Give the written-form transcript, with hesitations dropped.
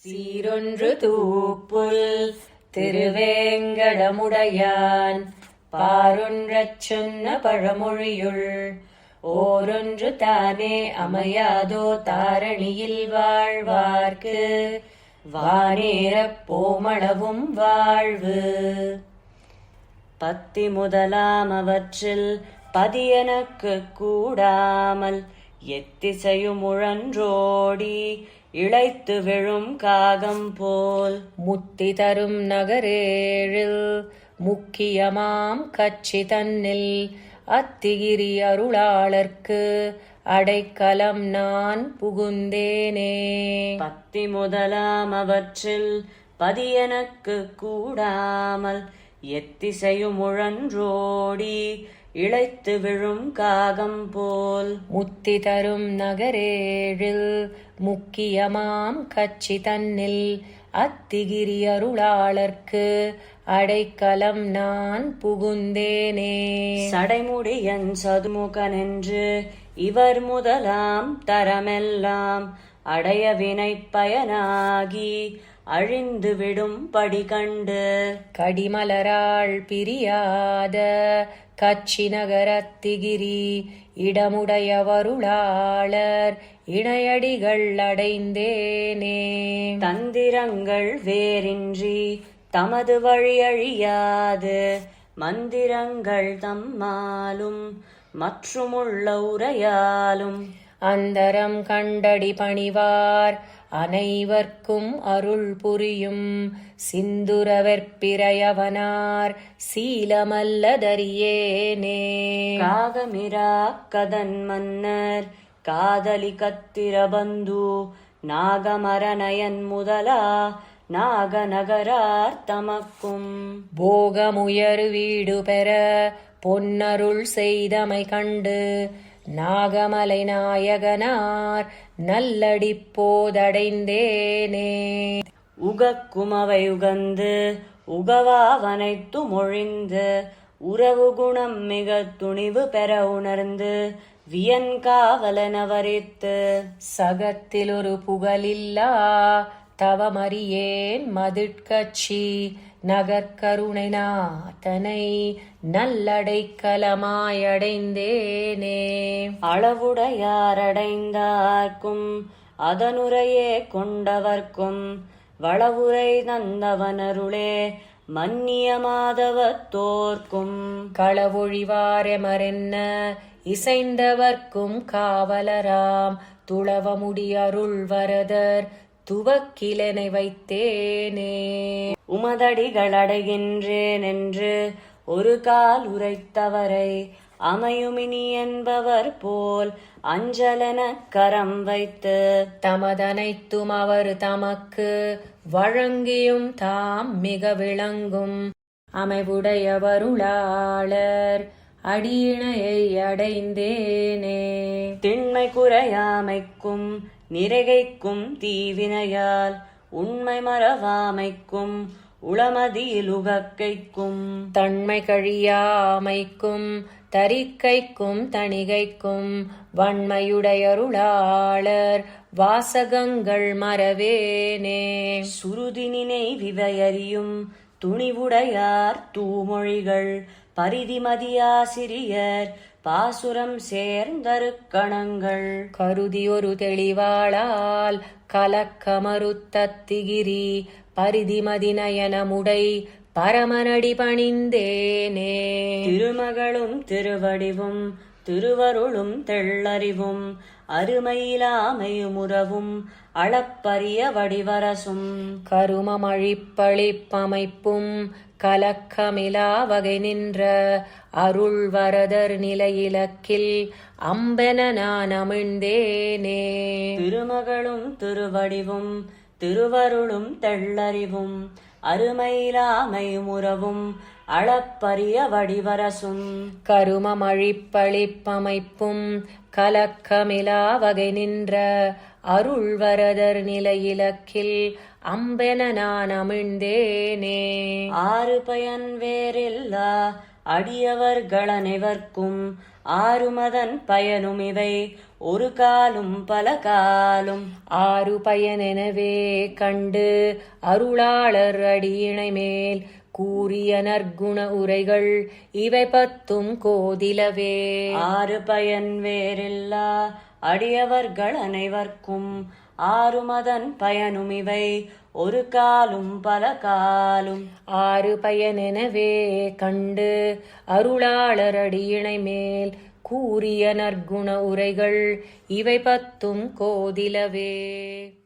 சீரொன்று தூப்புல் திருவேங்கடமுடையான் பாரொன்றச் சொன்ன பழமொழியுள் ஓரொன்று தானே அமையாதோ தாரணியில் வாழ்வார்க்கு வானேறப் போமளவும் வாழ்வு. பத்தி முதலாம் அவற்றில் பதியனக்கு கூடாமல் எத்திசையும் முழன்றோடி இளைத்து விழும் காகம் போல் முத்தி தரும் நகரேழில் முக்கியமாம் கட்சி தன்னில் அத்திகிரி அருளாளர்க்கு அடைக்கலம் நான் புகுந்தேனே. பத்தி முதலாம் அவற்றில் பதியனக்கு கூடாமல் எத்திசையும் முழன்றோடி இளைத்து விழும் காகம் போல் முத்தி தரும் நகரேழில் முக்கியமாம் கட்சி தன்னில் அத்திகிரி அருளாளர்க்கு அடைக்கலம் நான் புகுந்தேனே. சடைமுடியன் சதுமுகனென்று இவர் முதலாம் தரமெல்லாம் அடைய வினை பயனாகி அழிந்து விடும் படி கண்டு கடிமலராள் பிரியாத கட்சி நகரத்திகிரி இடமுடையவருளாளர் இணையடிகள் அடைந்தேனே. தந்திரங்கள் வேறின்றி தமது வழி அழியாது மந்திரங்கள் தம்மாலும் மற்றுமுள்ள உரையாலும் அந்தரம் கண்டடி பணிவார் அனைவர்க்கும் அருள் புரியும் சிந்துரவெற்பிரையவனார் சீலமல்லதறியேனே. காகமிரா கதன் மன்னர் காதலி கத்திரபந்து நாகமரநயன் முதலா நாகநகரார் தமக்கும் போகமுயர் வீடு பெற பொன்னருள் செய்தமை கண்டு நாகமலை நாயகனார் நல்லடி போதடைந்தேனே. உகக்குமவை உகந்து உகவாவனைத்து மொழிந்து உறவு குணம் மிக துணிவு பெற உணர்ந்து வியன் காவலனவரித்து சகத்தில் ஒரு புகழில்லா தவமறியேன் மதிட்கட்சி நகர்கருணை நாதனை நல்லடைக்கலமாயடைந்தேனே. அளவுடையாரடைந்தார்க்கும் அதனுரையே கொண்டவர்க்கும் வளவுரை தந்தவனருளே மன்னிய மாதவத்தோர்க்கும் களவொழிவாரெமரென்ன இசைந்தவர்க்கும் காவலராம் துளவமுடியருள் வரதர் துவக்கிலனை வைத்தேனே. உமதடிகள் அடைகின்றேன் என்று ஒரு கால் உரைத்தவரை அமையுமினி என்பவர் போல் அஞ்சலன கரம் வைத்து தமதனைத்தும் அவர் தமக்கு வழங்கியும் தாம் மிக விளங்கும் அமைவுடையவருளாளர் அடியிணையை அடைந்தேனே. திண்மை குறையாமைக்கும் நிறைகைக்கும் தீவினையால் உண்மை மறவாமைக்கும் உளமதியில் உகக்கைக்கும் தன்மை கழியாமைக்கும் தரிக்கைக்கும் தணிகைக்கும் வன்மையுடையருளாளர் வாசகங்கள் மறவேனே. சுருதினினை விவையறியும் துணிவுடையார் தூமொழிகள் பரிதிமதியாசிரியர் பாசுரம் சேர்ந்தருக்கணங்கள் கருதி ஒரு தெளிவாளால் கலக்கமறுத்தத்திகிரி பரிதிமதிநயனமுடை பரமனடி பணிந்தேனே. திருமகளும் திருவடிவும் திருவருளும் தெள்ளறிவும் அருமையிலாமையுமுறவும் அளப்பரிய வடிவரசும் கருமமழிப்பளிப்பமைப்பும் கலக்கமிலா வகை நின்ற அருள் வரதர் நிலையிலக்கில் அம்பென நான் அமிழ்ந்தேனே. திருமகளும் திருவடிவும் திருவருளும் தெள்ளறிவும் அருமையிலாமையுமுறவும் அளப்பரிய வடிவரசும் கருமமழிப்பளிப்பமைப்பும் கலக்கமிலா வகை நின்ற அருள் வரதர் நிலையிலக்கில் அம்பென நான் அமிழ்ந்தேனே. ஆறு பயன் வேறில்லா அடியவர்கள் அனைவர்க்கும் ஆறுமதன் பயனும் இவை ஒரு காலும் பல காலும். ஆறு பயனெனவே கண்டு அருளாளர் அடியிணை மேல் கூறிய நற்குண உரைகள் இவை பத்தும் கோதிலவே. ஆறு பயன் வேறில்லா அடியவர்கள் அனைவர்க்கும் ஆறுமதன் பயனும் இவை ஒரு காலும் பல காலும். ஆறு பயனெனவே கண்டு அருளாளர் அடியிணை மேல் கூறிய நற்குண உரைகள் இவை பத்தும் கோதிலவே.